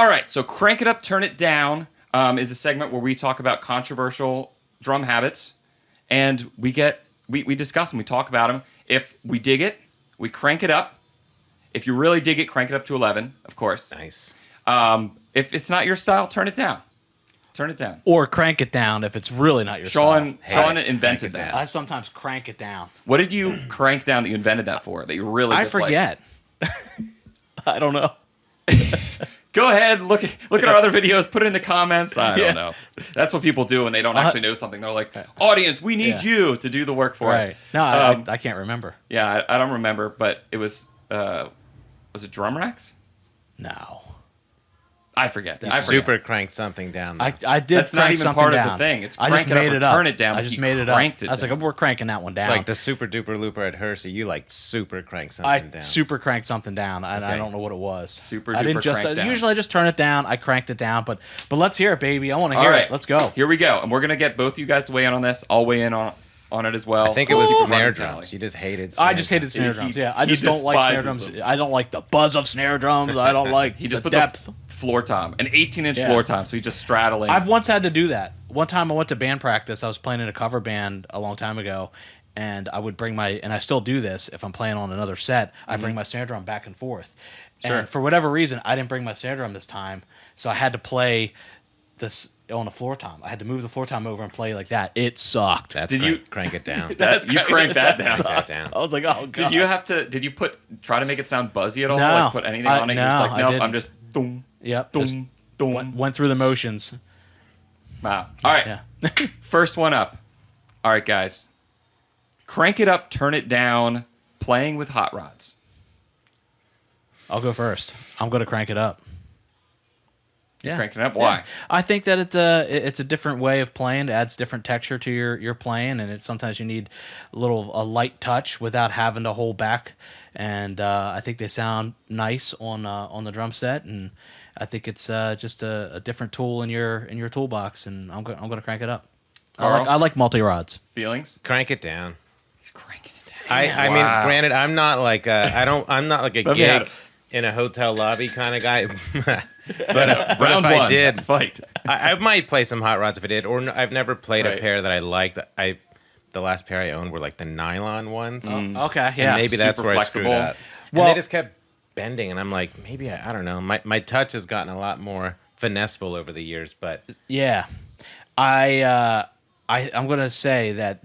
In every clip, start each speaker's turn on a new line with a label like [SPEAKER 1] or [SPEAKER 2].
[SPEAKER 1] All right, so Crank It Up, Turn It Down is a segment where we talk about controversial drum habits, and we discuss them, we talk about them. If we dig it, we crank it up. If you really dig it, crank it up to 11, of course.
[SPEAKER 2] Nice.
[SPEAKER 1] If it's not your style, turn it down. Turn it down.
[SPEAKER 3] Or crank it down if it's really not your style.
[SPEAKER 1] Sean invented that.
[SPEAKER 3] I sometimes crank it down.
[SPEAKER 1] What did you crank down that you invented that for? That you really
[SPEAKER 3] I
[SPEAKER 1] dislike?
[SPEAKER 3] forget. I don't know.
[SPEAKER 1] Go ahead, look at our other videos, put it in the comments. I don't know. That's what people do when they don't actually know something. They're like, audience, we need you to do the work for us.
[SPEAKER 3] No, I can't remember.
[SPEAKER 1] Yeah, I don't remember, but it was it drum racks?
[SPEAKER 3] No.
[SPEAKER 1] I forget.
[SPEAKER 2] Super cranked something down.
[SPEAKER 3] I did.
[SPEAKER 1] That's not
[SPEAKER 3] crank
[SPEAKER 1] even
[SPEAKER 3] something
[SPEAKER 1] part
[SPEAKER 3] down.
[SPEAKER 1] of the thing. It's
[SPEAKER 3] I just
[SPEAKER 1] crank it up
[SPEAKER 3] made
[SPEAKER 1] or
[SPEAKER 3] it up.
[SPEAKER 1] turn it down.
[SPEAKER 3] I just made it up.
[SPEAKER 1] Cranked it
[SPEAKER 3] I was like,
[SPEAKER 1] down.
[SPEAKER 3] we're cranking that one down.
[SPEAKER 2] Like the Super Duper Looper at Hershey, you like super crank something
[SPEAKER 3] I
[SPEAKER 2] down.
[SPEAKER 3] super cranked something down, and I
[SPEAKER 2] Okay.
[SPEAKER 3] don't know what it was.
[SPEAKER 1] Super
[SPEAKER 3] I didn't
[SPEAKER 1] duper
[SPEAKER 3] just.
[SPEAKER 1] cranked down.
[SPEAKER 3] Usually, I just turn it down. I cranked it down, but let's hear it, baby. I want to
[SPEAKER 1] All
[SPEAKER 3] hear
[SPEAKER 1] right.
[SPEAKER 3] it. Let's go.
[SPEAKER 1] Here we go. And we're going to get both you guys to weigh in on this. I'll weigh in on it as well.
[SPEAKER 2] I think it was
[SPEAKER 1] Keep a
[SPEAKER 2] snare
[SPEAKER 1] running
[SPEAKER 2] drums.
[SPEAKER 1] tally.
[SPEAKER 2] You just hated snare
[SPEAKER 3] I just hated
[SPEAKER 2] drums.
[SPEAKER 3] snare
[SPEAKER 1] He-
[SPEAKER 3] drums. Yeah, I
[SPEAKER 1] he
[SPEAKER 3] just don't like snare
[SPEAKER 1] despises
[SPEAKER 3] drums.
[SPEAKER 1] them.
[SPEAKER 3] I don't like the buzz of snare drums. I don't like
[SPEAKER 1] He just
[SPEAKER 3] the
[SPEAKER 1] put
[SPEAKER 3] depth.
[SPEAKER 1] the floor tom, an 18-inch
[SPEAKER 3] Yeah.
[SPEAKER 1] floor tom, so he's just straddling.
[SPEAKER 3] I've once had to do that. One time I went to band practice. I was playing in a cover band a long time ago, and I would bring and I still do this if I'm playing on another set, I bring my snare drum back and forth.
[SPEAKER 1] Sure.
[SPEAKER 3] And for whatever reason, I didn't bring my snare drum this time, so I had to play this on a floor tom. I had to move the floor tom over and play like that. It sucked.
[SPEAKER 2] That's
[SPEAKER 1] Did you-
[SPEAKER 2] crank it down?
[SPEAKER 1] you cranked that down.
[SPEAKER 2] Crank that down.
[SPEAKER 3] I was like, oh god.
[SPEAKER 1] Did you have to? Did you try to make it sound buzzy at all?
[SPEAKER 3] No.
[SPEAKER 1] Like put anything on it? You're just
[SPEAKER 3] No,
[SPEAKER 1] like,
[SPEAKER 3] I
[SPEAKER 1] nope.
[SPEAKER 3] didn't.
[SPEAKER 1] I'm just doom,
[SPEAKER 3] Yep.
[SPEAKER 1] doom,
[SPEAKER 3] Just
[SPEAKER 1] doom.
[SPEAKER 3] went through the motions.
[SPEAKER 1] Wow. All right.
[SPEAKER 3] Yeah.
[SPEAKER 1] First one up. All right, guys. Crank it up, turn it down. Playing with hot rods.
[SPEAKER 3] I'll go first. I'm going to crank it up. Yeah.
[SPEAKER 1] Cranking it up. Why?
[SPEAKER 3] Yeah. I think that it's a different way of playing. It adds different texture to your playing, and sometimes you need a light touch without having to hold back. And I think they sound nice on the drum set, and I think it's just a different tool in your toolbox. And I'm gonna crank it up.
[SPEAKER 1] Carl?
[SPEAKER 3] I like multi rods.
[SPEAKER 1] Feelings?
[SPEAKER 2] Crank it down.
[SPEAKER 1] He's cranking it down.
[SPEAKER 2] I
[SPEAKER 1] Wow.
[SPEAKER 2] mean, granted, I'm not like I'm not like a
[SPEAKER 1] Let me have
[SPEAKER 2] gig
[SPEAKER 1] it.
[SPEAKER 2] in a hotel lobby kind of guy. but if
[SPEAKER 1] Round
[SPEAKER 2] I
[SPEAKER 1] one.
[SPEAKER 2] did,
[SPEAKER 1] Fight.
[SPEAKER 2] I might play some hot rods if I did. Or I've never played
[SPEAKER 1] Right.
[SPEAKER 2] a pair that I liked. The last pair I owned were like the nylon ones.
[SPEAKER 3] Okay, yeah.
[SPEAKER 2] And maybe that's
[SPEAKER 1] Super
[SPEAKER 2] where
[SPEAKER 1] flexible.
[SPEAKER 2] I screwed up.
[SPEAKER 3] Well-
[SPEAKER 2] And they just kept bending, and I'm like, maybe I don't know. My touch has gotten a lot more finesseful over the years, but
[SPEAKER 3] Yeah, I'm gonna say that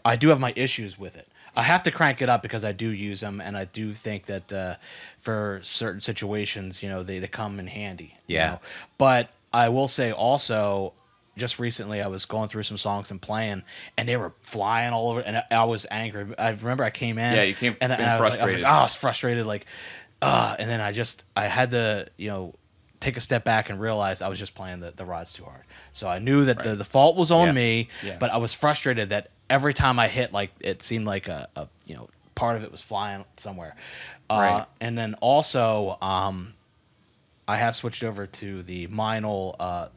[SPEAKER 3] I do have my issues with it. I have to crank it up because I do use them, and I do think that for certain situations, they come in handy.
[SPEAKER 2] Yeah.
[SPEAKER 3] But I will say also, just recently I was going through some songs and playing, and they were flying all over, and I was angry. I remember I came in.
[SPEAKER 1] Yeah, you came
[SPEAKER 3] and
[SPEAKER 1] in
[SPEAKER 3] I was like,
[SPEAKER 1] frustrated.
[SPEAKER 3] I was frustrated, and then I had to, take a step back and realize I was just playing the rods too hard. So I knew that the fault was on
[SPEAKER 1] Yeah.
[SPEAKER 3] me,
[SPEAKER 1] Yeah.
[SPEAKER 3] but I was frustrated that every time I hit, it seemed like a part of it was flying somewhere.
[SPEAKER 1] Right.
[SPEAKER 3] And then also, I have switched over to the Meinl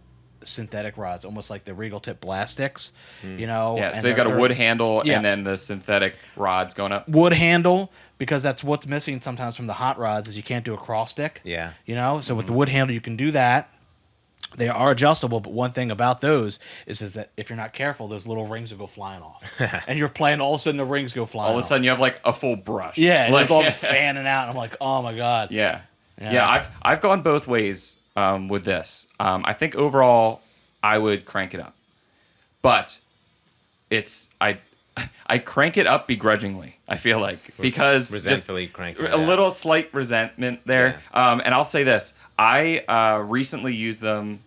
[SPEAKER 3] synthetic rods, almost like the Regal Tip Blastics,
[SPEAKER 1] Yeah,
[SPEAKER 3] and
[SPEAKER 1] so they've got a
[SPEAKER 3] they're-
[SPEAKER 1] wood handle
[SPEAKER 3] Yeah.
[SPEAKER 1] and then the synthetic rods going up.
[SPEAKER 3] wood handle, because that's what's missing sometimes from the hot rods is you can't do a cross stick.
[SPEAKER 2] Yeah.
[SPEAKER 3] So with the wood handle you can do that. They are adjustable, but one thing about those is that if you're not careful, those little rings will go flying off, and you're playing. All of a sudden, the rings go flying.
[SPEAKER 1] All of a sudden, you have like a full brush.
[SPEAKER 3] yeah, and
[SPEAKER 1] like,
[SPEAKER 3] it's all just fanning out. And I'm like, oh my god.
[SPEAKER 1] Yeah.
[SPEAKER 3] Yeah.
[SPEAKER 1] Yeah, I've gone both ways with this. I think overall I would crank it up. But I crank it up begrudgingly, I feel like, because
[SPEAKER 2] resentfully crank it
[SPEAKER 1] a
[SPEAKER 2] down.
[SPEAKER 1] little slight resentment there. And I'll say this. I recently used them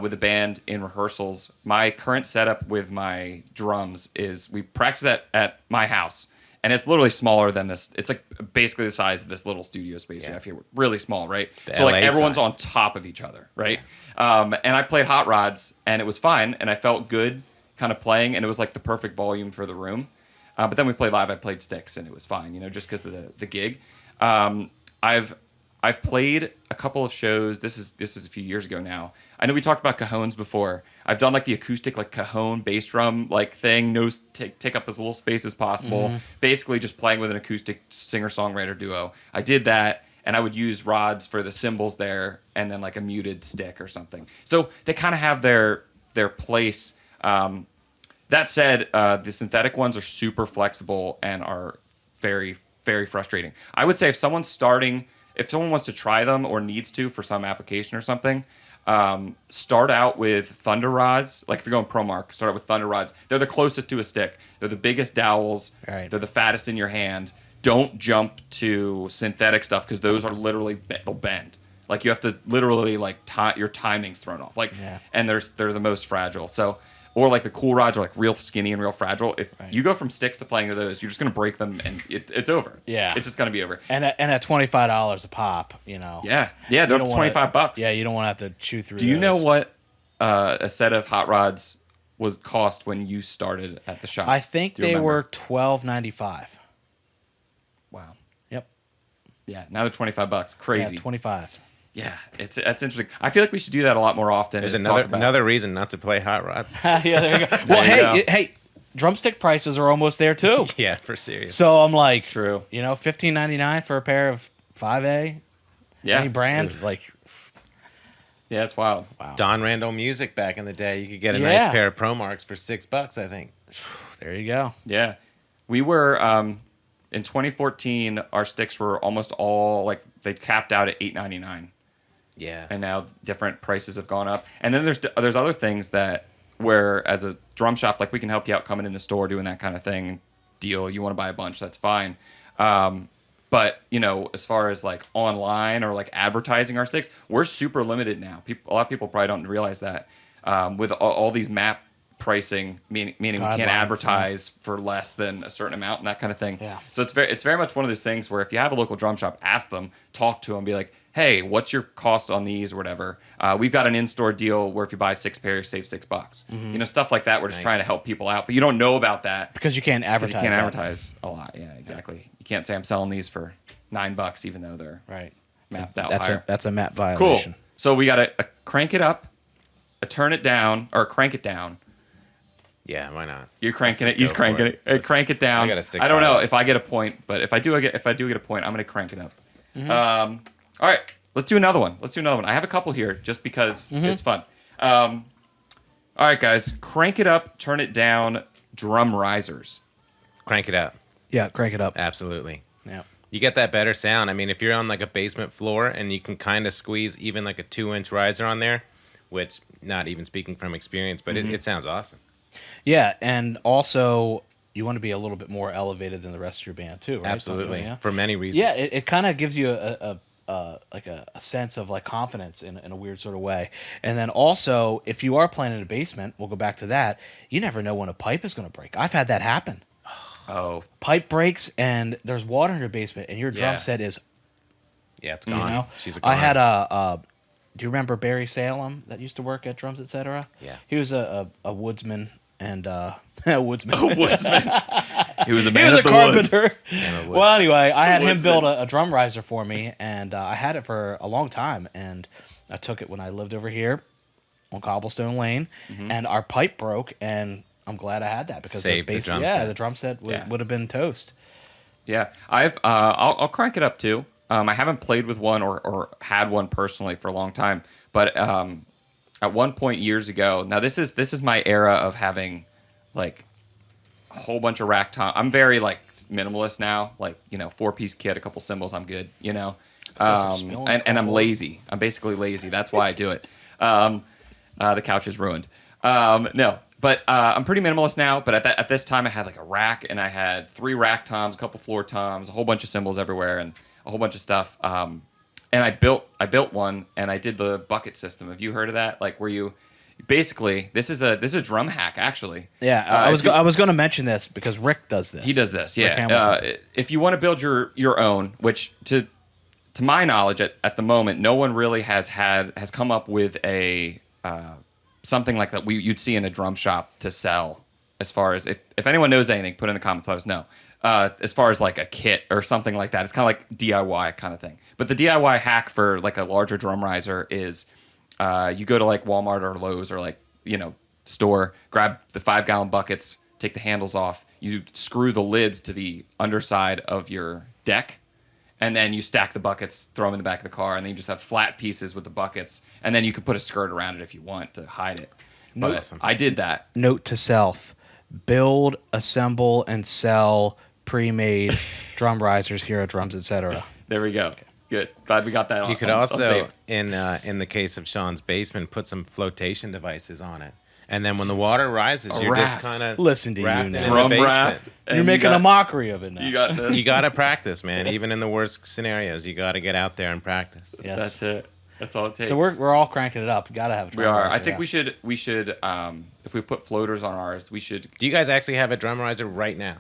[SPEAKER 1] with a band in rehearsals. My current setup with my drums is we practice at my house. And it's literally smaller than this. It's like basically the size of this little studio space we
[SPEAKER 2] Yeah.
[SPEAKER 1] have here. Really small, right?
[SPEAKER 2] The
[SPEAKER 1] So like
[SPEAKER 2] LA
[SPEAKER 1] everyone's
[SPEAKER 2] size.
[SPEAKER 1] on top of each other, right? And I played hot rods, and it was fine, and I felt good kind of playing, and it was like the perfect volume for the room. But then we played live. I played sticks, and it was fine, just because of the gig. I've played a couple of shows. This is a few years ago now. I know we talked about cajones before. I've done like the acoustic like cajon bass drum like thing. No, take up as little space as possible. Basically, just playing with an acoustic singer songwriter duo. I did that, and I would use rods for the cymbals there, and then like a muted stick or something. So they kind of have their place. That said, the synthetic ones are super flexible and are very, very frustrating. I would say if someone wants to try them or needs to for some application or something, start out with Thunder rods. Like if you're going ProMark, start out with Thunder rods. They're the closest to a stick. They're the biggest dowels.
[SPEAKER 3] Right.
[SPEAKER 1] They're the fattest in your hand. Don't jump to synthetic stuff because those are literally they'll bend. Like you have to literally like your timing's thrown off. Like and they're the most fragile. So. Or like the cool rods are like real skinny and real fragile. If you go from sticks to playing to those, you're just gonna break them and it's over.
[SPEAKER 3] Yeah,
[SPEAKER 1] it's just gonna be over.
[SPEAKER 3] And at $25 a pop, you know.
[SPEAKER 1] Yeah, they're $25.
[SPEAKER 3] Yeah, you don't want to have to chew through.
[SPEAKER 1] Do you know what a set of hot rods was cost when you started at the shop?
[SPEAKER 3] I think they were $12.95.
[SPEAKER 1] Wow.
[SPEAKER 3] Yep.
[SPEAKER 1] Yeah, now they're $25. Crazy.
[SPEAKER 3] Yeah, 25.
[SPEAKER 1] Yeah, that's interesting. I feel like we should do that a lot more often.
[SPEAKER 2] There's another reason not to play hot rods.
[SPEAKER 3] Yeah, there you go. Well, hey, drumstick prices are almost there too.
[SPEAKER 2] Yeah, for serious.
[SPEAKER 3] So I'm like,
[SPEAKER 1] true.
[SPEAKER 3] You know, $15.99 for a pair of 5A.
[SPEAKER 1] Yeah.
[SPEAKER 3] Any brand like.
[SPEAKER 1] Yeah, it's wild.
[SPEAKER 2] Wow. Don Randall Music back in the day, you could get a nice pair of ProMarks for $6, I think.
[SPEAKER 3] There you go.
[SPEAKER 1] Yeah, we were in 2014. Our sticks were almost all like they capped out at $8.99.
[SPEAKER 2] Yeah.
[SPEAKER 1] And now different prices have gone up. And then there's other things that where as a drum shop, like we can help you out coming in the store doing that kind of thing. Deal, you want to buy a bunch, that's fine. But you know, as far as like online or like advertising our sticks, we're super limited now. A lot of people probably don't realize that with all these map pricing, meaning we can't advertise for less than a certain amount and that kind of thing.
[SPEAKER 3] Yeah.
[SPEAKER 1] So it's very much one of those things where if you have a local drum shop, ask them, talk to them, be like, hey, what's your cost on these or whatever? We've got an in-store deal where if you buy 6 pairs, save $6.
[SPEAKER 3] Mm-hmm.
[SPEAKER 1] You know, stuff like that. We're just trying to help people out, but you don't know about that
[SPEAKER 3] because you can't advertise.
[SPEAKER 1] You can't advertise a lot. Yeah, exactly. You can't say I'm selling these for $9, even though they're mapped out higher.
[SPEAKER 3] That's a map violation.
[SPEAKER 1] Cool. So we got to crank it up, turn it down, or crank it down.
[SPEAKER 2] Yeah, why not?
[SPEAKER 1] You're cranking it. He's cranking it. Crank it down. I don't know if I get a point, but if I do get a point, I'm gonna crank it up. Mm-hmm. All right, let's do another one. I have a couple here just because it's fun. All right, guys, crank it up, turn it down. Drum risers.
[SPEAKER 2] Crank it up.
[SPEAKER 3] Yeah, crank it up.
[SPEAKER 2] Absolutely.
[SPEAKER 3] Yeah.
[SPEAKER 2] You get that better sound. I mean, if you're on like a basement floor and you can kind of squeeze even like a 2-inch riser on there, which not even speaking from experience, but it sounds awesome.
[SPEAKER 3] Yeah, and also you want to be a little bit more elevated than the rest of your band too, right?
[SPEAKER 2] Absolutely,
[SPEAKER 3] Yeah.
[SPEAKER 2] for many reasons.
[SPEAKER 3] Yeah, it kind of gives you a sense of like confidence in a weird sort of way. And then also, if you are playing in a basement, we'll go back to that. You never know when a pipe is going to break. I've had that happen.
[SPEAKER 1] Oh,
[SPEAKER 3] pipe breaks and there's water in your basement, and your drum set is.
[SPEAKER 2] Yeah, it's gone.
[SPEAKER 3] You know,
[SPEAKER 2] She's
[SPEAKER 3] I had a. Do you remember Barry Salem that used to work at Drums Etc.?
[SPEAKER 2] Yeah,
[SPEAKER 3] he was a woodsman. And a woodsman.
[SPEAKER 1] He was a
[SPEAKER 3] he was
[SPEAKER 1] man
[SPEAKER 3] a
[SPEAKER 1] of the
[SPEAKER 3] carpenter.
[SPEAKER 1] woods.
[SPEAKER 3] Well, anyway, I had him build a drum riser for me, and I had it for a long time. And I took it when I lived over here on Cobblestone Lane, and our pipe broke, and I'm glad I had that because
[SPEAKER 2] saved the drum set.
[SPEAKER 3] the drum set would have been toast.
[SPEAKER 1] Yeah, I'll crank it up too. I haven't played with one or had one personally for a long time, but at one point years ago, now this is my era of having like a whole bunch of rack tom. I'm very like minimalist now, like 4-piece kit, a couple cymbals, I'm good, and I'm lazy. I'm basically lazy. That's why I do it. The couch is ruined. No, but I'm pretty minimalist now. But at this time, I had like a rack, and I had 3 rack toms, a couple floor toms, a whole bunch of cymbals everywhere, and a whole bunch of stuff. And I built one, and I did the bucket system. Have you heard of that? Like where you basically this is a drum hack actually.
[SPEAKER 3] Yeah, I was going to mention this because Rick does this.
[SPEAKER 1] He does this. Yeah. If you want to build your own, which to my knowledge at the moment, no one really has come up with a something like that you'd see in a drum shop to sell. As far as if anyone knows anything, put in the comments. Let us know. As far as like a kit or something like that, it's kind of like DIY kind of thing. But the DIY hack for like a larger drum riser is you go to like Walmart or Lowe's or like store, grab the 5-gallon buckets, take the handles off, you screw the lids to the underside of your deck, and then you stack the buckets, throw them in the back of the car, and then you just have flat pieces with the buckets, and then you could put a skirt around it if you want to hide it. But
[SPEAKER 2] Awesome.
[SPEAKER 1] I did that.
[SPEAKER 3] Note to self: build, assemble, and sell pre-made drum risers, Hero drums, etc.
[SPEAKER 1] There we go. Good. Glad we got that on.
[SPEAKER 2] You could
[SPEAKER 1] on
[SPEAKER 2] also,
[SPEAKER 1] tape.
[SPEAKER 2] in the case of Sean's basement, put some flotation devices on it, and then when the water rises, you're just
[SPEAKER 1] raft.
[SPEAKER 2] kind of
[SPEAKER 3] Listen to you now.
[SPEAKER 1] Drum raft. and
[SPEAKER 3] You're
[SPEAKER 1] you
[SPEAKER 3] making
[SPEAKER 1] got-
[SPEAKER 3] a mockery of it now.
[SPEAKER 1] You got this.
[SPEAKER 2] You got to practice, man. Even in the worst scenarios, you got to get out there and practice.
[SPEAKER 3] Yes.
[SPEAKER 1] That's it. That's all it takes.
[SPEAKER 3] So we're all cranking it up. Gotta have a drum
[SPEAKER 1] we are.
[SPEAKER 3] riser,
[SPEAKER 1] I think
[SPEAKER 3] yeah.
[SPEAKER 1] we should if we put floaters on ours, we should
[SPEAKER 2] Do you guys actually have a drum riser right now?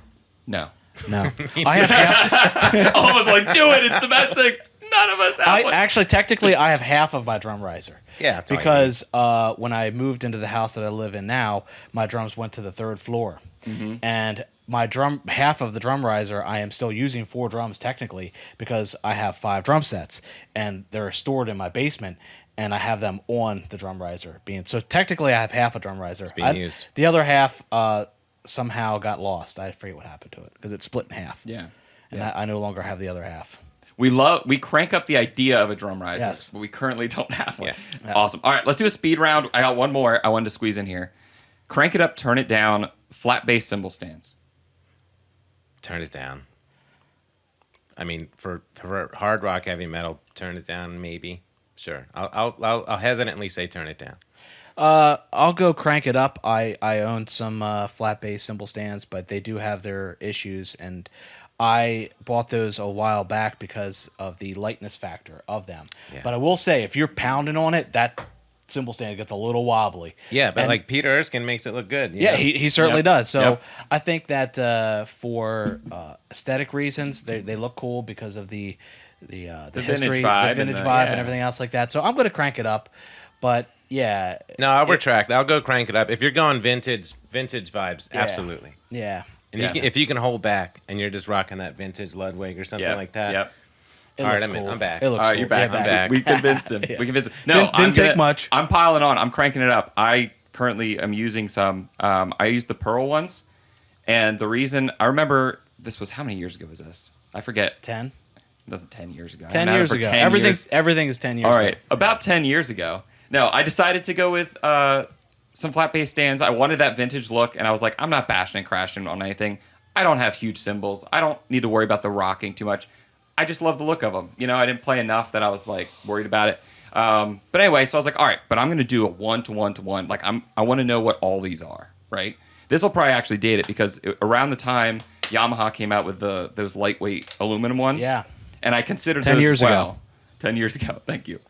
[SPEAKER 1] no.
[SPEAKER 3] No, I have half.
[SPEAKER 1] Almost like do it. It's the best thing. None of us have one.
[SPEAKER 3] Actually, technically, I have half of my drum riser.
[SPEAKER 2] Yeah, that's all you
[SPEAKER 3] because when I moved into the house that I live in now, my drums went to the third floor, and my half of the drum riser, I am still using 4 drums technically because I have 5 drum sets, and they're stored in my basement, and I have them on the drum riser. So technically, I have half a drum riser. It's
[SPEAKER 2] being used.
[SPEAKER 3] The other half somehow got lost. I forget what happened to it because it split in half.
[SPEAKER 1] Yeah.
[SPEAKER 3] And I no longer have the other half.
[SPEAKER 1] We crank up the idea of a drum riser,
[SPEAKER 3] Yes.
[SPEAKER 1] but we currently don't have one.
[SPEAKER 2] Yeah.
[SPEAKER 1] Awesome. All right, let's do a speed round. I got one more I wanted to squeeze in here. Crank it up, turn it down, flat bass cymbal stands.
[SPEAKER 2] Turn it down. I mean, for hard rock, heavy metal, turn it down, maybe. Sure. I'll hesitantly say turn it down.
[SPEAKER 3] I'll go crank it up. I own some flat bass cymbal stands, but they do have their issues, and I bought those a while back because of the lightness factor of them.
[SPEAKER 2] Yeah.
[SPEAKER 3] But I will say, if you're pounding on it, that cymbal stand gets a little wobbly.
[SPEAKER 2] Yeah, but
[SPEAKER 3] And-
[SPEAKER 2] like Peter Erskine makes it look good. you
[SPEAKER 3] yeah,
[SPEAKER 2] know?
[SPEAKER 3] he certainly
[SPEAKER 1] Yep.
[SPEAKER 3] does. So
[SPEAKER 1] Yep.
[SPEAKER 3] I think that for aesthetic reasons, they look cool because of the
[SPEAKER 1] vintage
[SPEAKER 3] history,
[SPEAKER 1] vibe
[SPEAKER 3] the
[SPEAKER 1] and
[SPEAKER 3] vintage
[SPEAKER 1] the-
[SPEAKER 3] vibe,
[SPEAKER 1] yeah.
[SPEAKER 3] and everything else like that. So I'm going to crank it up, but yeah,
[SPEAKER 2] No, I'll retract. I'll go crank it up. If you're going vintage vibes,
[SPEAKER 3] Yeah.
[SPEAKER 2] absolutely.
[SPEAKER 3] yeah.
[SPEAKER 2] And
[SPEAKER 1] Yeah.
[SPEAKER 2] if you can hold back and you're just rocking that vintage Ludwig or something
[SPEAKER 1] Yep.
[SPEAKER 2] like that.
[SPEAKER 1] Yep.
[SPEAKER 3] It
[SPEAKER 2] All right,
[SPEAKER 3] looks
[SPEAKER 2] I'm in.
[SPEAKER 3] cool.
[SPEAKER 2] I'm back.
[SPEAKER 3] It looks
[SPEAKER 1] All right,
[SPEAKER 3] cool.
[SPEAKER 1] you're back.
[SPEAKER 3] Yeah,
[SPEAKER 2] I'm back.
[SPEAKER 1] We convinced him.
[SPEAKER 3] Yeah.
[SPEAKER 1] We convinced him. No,
[SPEAKER 3] Didn't take much.
[SPEAKER 1] I'm piling on. I'm cranking it up. I currently am using some. I use the Pearl ones, and the reason I remember this was how many years ago was this? I forget.
[SPEAKER 3] 10?
[SPEAKER 1] It wasn't 10 years ago. I've
[SPEAKER 3] 10
[SPEAKER 1] had it
[SPEAKER 3] years
[SPEAKER 1] for
[SPEAKER 3] ago.
[SPEAKER 1] 10 years.
[SPEAKER 3] Everything is 10 years
[SPEAKER 1] All
[SPEAKER 3] ago.
[SPEAKER 1] right, about 10 years ago. No, I decided to go with some flat bass stands. I wanted that vintage look, and I was like, I'm not bashing and crashing on anything. I don't have huge cymbals. I don't need to worry about the rocking too much. I just love the look of them. You know, I didn't play enough that I was like worried about it. But anyway, so I was like, all right, but I'm going to do a 1-to-1-to-1. Like I want to know what all these are, right? This will probably actually date it because around the time Yamaha came out with those lightweight aluminum ones.
[SPEAKER 3] Yeah.
[SPEAKER 1] And I considered
[SPEAKER 3] 10
[SPEAKER 1] those
[SPEAKER 3] years
[SPEAKER 1] as well.
[SPEAKER 3] ago.
[SPEAKER 1] 10 years ago. Thank you.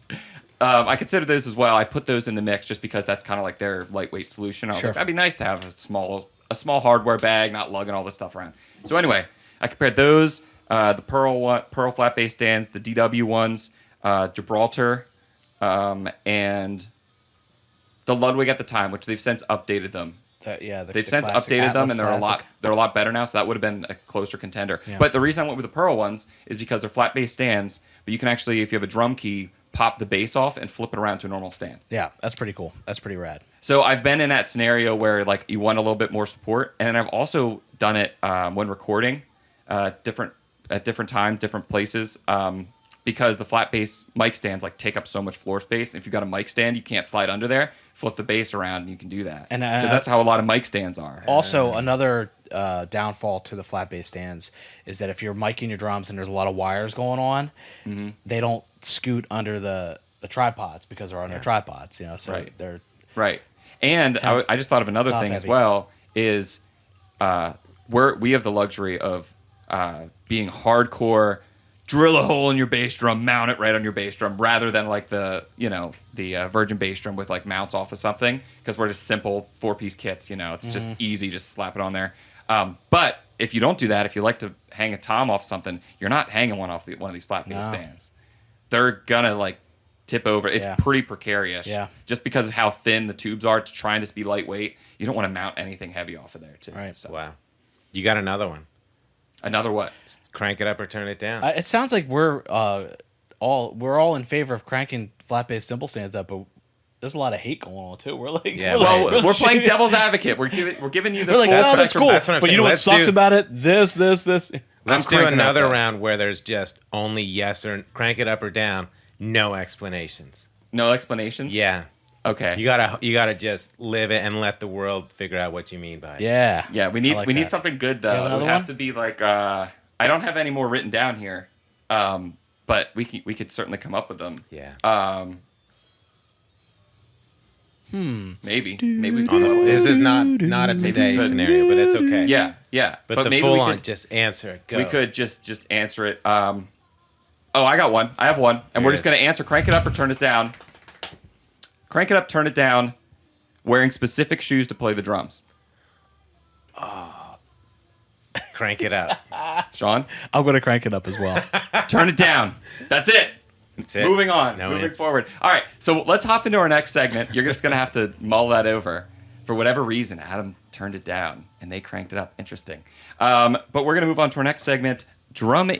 [SPEAKER 1] I considered those as well. I put those in the mix just because that's kind of like their lightweight solution. I was
[SPEAKER 3] Sure.
[SPEAKER 1] like, that'd be nice to have a small hardware bag, not lugging all this stuff around. So anyway, I compared those, the Pearl flat bass stands, the DW ones, Gibraltar, and the Ludwig at the time, which they've since updated them. They've since
[SPEAKER 3] classic
[SPEAKER 1] updated them,
[SPEAKER 3] Atlas
[SPEAKER 1] and they're a lot better now. So that would have been a closer contender.
[SPEAKER 3] Yeah.
[SPEAKER 1] But the reason I went with the Pearl ones is because they're flat bass stands, but you can actually, if you have a drum key, pop the bass off and flip it around to a normal stand.
[SPEAKER 3] Yeah, that's pretty cool. That's pretty rad.
[SPEAKER 1] So I've been in that scenario where like you want a little bit more support, and then I've also done it when recording, at different times, different places. Because the flat bass mic stands like take up so much floor space. And if you've got a mic stand, you can't slide under there. Flip the bass around, and you can do that.
[SPEAKER 3] And,
[SPEAKER 1] because that's how a lot of mic stands are.
[SPEAKER 3] Also, another downfall to the flat bass stands is that if you're miking your drums and there's a lot of wires going on, they don't scoot under the tripods because they're on their tripods. You know, so
[SPEAKER 1] Right.
[SPEAKER 3] they're
[SPEAKER 1] Right. And I just thought of another
[SPEAKER 3] top
[SPEAKER 1] thing as
[SPEAKER 3] heavy.
[SPEAKER 1] well is we have the luxury of being hardcore, drill a hole in your bass drum, mount it right on your bass drum, rather than like the Virgin bass drum with like mounts off of something, because we're just simple 4-piece kits. You know, it's just easy, just slap it on there. But if you don't do that, if you like to hang a tom off something, you're not hanging one off one of these flat bass
[SPEAKER 3] No.
[SPEAKER 1] stands. They're gonna like tip over. It's
[SPEAKER 3] Yeah.
[SPEAKER 1] pretty precarious.
[SPEAKER 3] Yeah.
[SPEAKER 1] Just because of how thin the tubes are, to trying to be lightweight, you don't want to mount anything heavy off of there too.
[SPEAKER 3] Right.
[SPEAKER 1] So
[SPEAKER 2] Wow. You got another one.
[SPEAKER 1] another what?
[SPEAKER 2] Just crank it up or turn it down.
[SPEAKER 3] it sounds like we're all in favor of cranking flat bass cymbal stands up, but there's a lot of hate going on too. We're like,
[SPEAKER 2] Yeah,
[SPEAKER 1] Well,
[SPEAKER 2] right.
[SPEAKER 1] we're playing devil's advocate. We're giving you the
[SPEAKER 3] We're like,
[SPEAKER 1] full
[SPEAKER 3] that's
[SPEAKER 1] spectrum.
[SPEAKER 3] cool.
[SPEAKER 2] That's what I'm
[SPEAKER 3] but you
[SPEAKER 2] saying.
[SPEAKER 3] know what
[SPEAKER 2] Let's
[SPEAKER 3] sucks
[SPEAKER 2] do-
[SPEAKER 3] about it? This.
[SPEAKER 2] Let's do
[SPEAKER 1] cranking up
[SPEAKER 2] another
[SPEAKER 1] that.
[SPEAKER 2] round where there's just only yes or crank it up or down, no explanations.
[SPEAKER 1] No explanations.
[SPEAKER 2] Yeah.
[SPEAKER 1] Okay.
[SPEAKER 2] You gotta just live it and let the world figure out what you mean by it.
[SPEAKER 3] Yeah.
[SPEAKER 1] Yeah, we
[SPEAKER 3] I
[SPEAKER 1] need
[SPEAKER 3] like
[SPEAKER 1] we need
[SPEAKER 3] that.
[SPEAKER 1] something good
[SPEAKER 3] You
[SPEAKER 1] though.
[SPEAKER 3] have
[SPEAKER 1] It
[SPEAKER 3] another
[SPEAKER 1] would have
[SPEAKER 3] one?
[SPEAKER 1] to be like I don't have any more written down here, but we could certainly come up with them.
[SPEAKER 2] Yeah.
[SPEAKER 1] Maybe we
[SPEAKER 2] On the,
[SPEAKER 1] can.
[SPEAKER 2] this is not a today
[SPEAKER 1] Maybe.
[SPEAKER 2] scenario, but it's okay.
[SPEAKER 1] Yeah.
[SPEAKER 2] But the
[SPEAKER 1] maybe
[SPEAKER 2] full
[SPEAKER 1] we
[SPEAKER 2] on
[SPEAKER 1] could,
[SPEAKER 2] just answer it. Go.
[SPEAKER 1] we could just answer it. Oh, I got one. I have one, and
[SPEAKER 2] Here
[SPEAKER 1] we're
[SPEAKER 2] it
[SPEAKER 1] just
[SPEAKER 2] is.
[SPEAKER 1] gonna answer. Crank it up or turn it down. Crank it up, turn it down. Wearing specific shoes to play the drums.
[SPEAKER 2] crank it up.
[SPEAKER 1] Sean,
[SPEAKER 3] I'm gonna crank it up as well.
[SPEAKER 1] turn it down. That's it.
[SPEAKER 2] That's it.
[SPEAKER 1] Moving on.
[SPEAKER 2] No
[SPEAKER 1] moving
[SPEAKER 2] answer.
[SPEAKER 1] forward. All right. So let's hop into our next segment. You're just going to have to mull that over. For whatever reason, Adam turned it down and they cranked it up. Interesting. But we're going to move on to our next segment, Drum